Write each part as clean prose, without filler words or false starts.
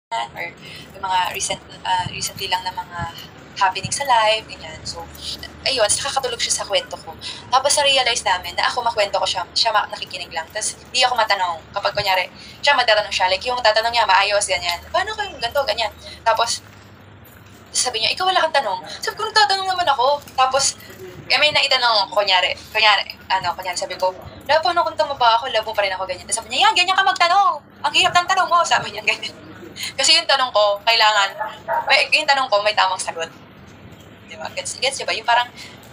or yung mga recently lang na mga happening sa live, ganyan. So, ayun, nakakatulog siya sa kwento ko. Tapos na-realize namin na ako makwento ko siya nakikinig lang. Tapos, hindi ako matanong. Kapag kunyari, siya magtatanong siya, like yung tatanong niya, maayos, ganyan. Paano ko yung ganito, ganyan. Tapos, sabi niya, ikaw wala kang tanong. Sabi ko, nagtatanong naman ako. Tapos, may naitanong ko, kunyari, sabi ko, labo, kung tama ba ako, labo pa rin ako, ganyan. Tapos sabi niya, yan, ganyan ka magtanong. Ang hirap ng tanong mo, sabi niya, ganyan. Kasi yung tanong ko, yung tanong ko, may tamang sagot. Diba? Gets niyo ba? Yung parang,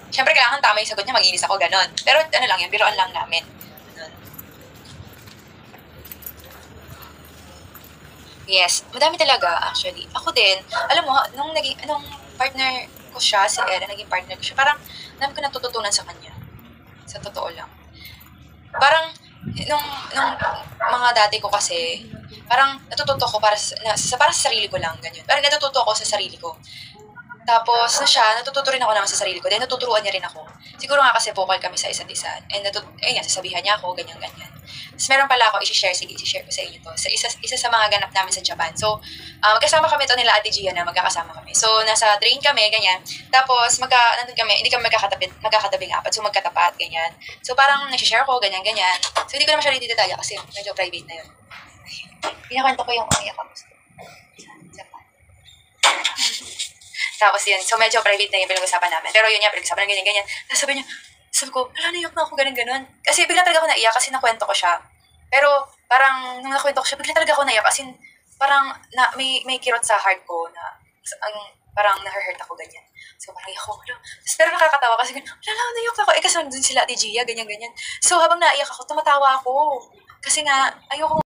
syempre kailangan tama yung sagot niya, mag-inis ako, ganon. Pero ano lang yan, biroan lang namin. Ganon. Yes, madami talaga, actually. Ako din, alam mo, nung partner ko siya, si Ella, naging partner ko siya, parang, dami ko natututunan sa kanya. Sa totoo lang. Parang, nung mga dati ko kasi, parang natututo ko para sa sarili ko lang, ganyan. Parang natututo ako sa sarili ko. Tapos, natututo rin ako naman sa sarili ko. Then, natuturuan niya rin ako. Siguro nga kasi vocal kami sa isa't isa. And, sasabihan niya ako, ganyan-ganyan. Tapos, meron pala ako i-share ko sa inyo to. Isa sa mga ganap namin sa Japan. So, magkasama kami to nila Ate Gia na magkakasama kami. So, nasa train kami, ganyan. Tapos, nandun kami, hindi kami magkakatabing apat. So, magkatapat, ganyan. So, parang nag-share ko, ganyan-ganyan. So, hindi ko naman siya rin detalya kasi medyo private na yun. Pinakwento ko yung umiyak ako sa Japan. Tapos yun, so medyo private na yung pinag-usapan namin. Pero yun nga, pinag-usapan na ganyan-ganyan. Tapos sabi ko, naiyak na ako, ganun-ganun. Kasi bigla talaga ako naiyak kasi nakwento ko siya. Pero parang, nung nakwento ko siya, bigla talaga ako naiyak. As in, parang may kirot sa heart ko na, parang na-hurt ako, ganyan. So parang iyak ako. Pero nakakatawa kasi, naiyak ako. Kasi nandun sila, Ate Gia, ganyan-ganyan. So habang naiyak ako, tumatawa ako. Kasi nga, ayoko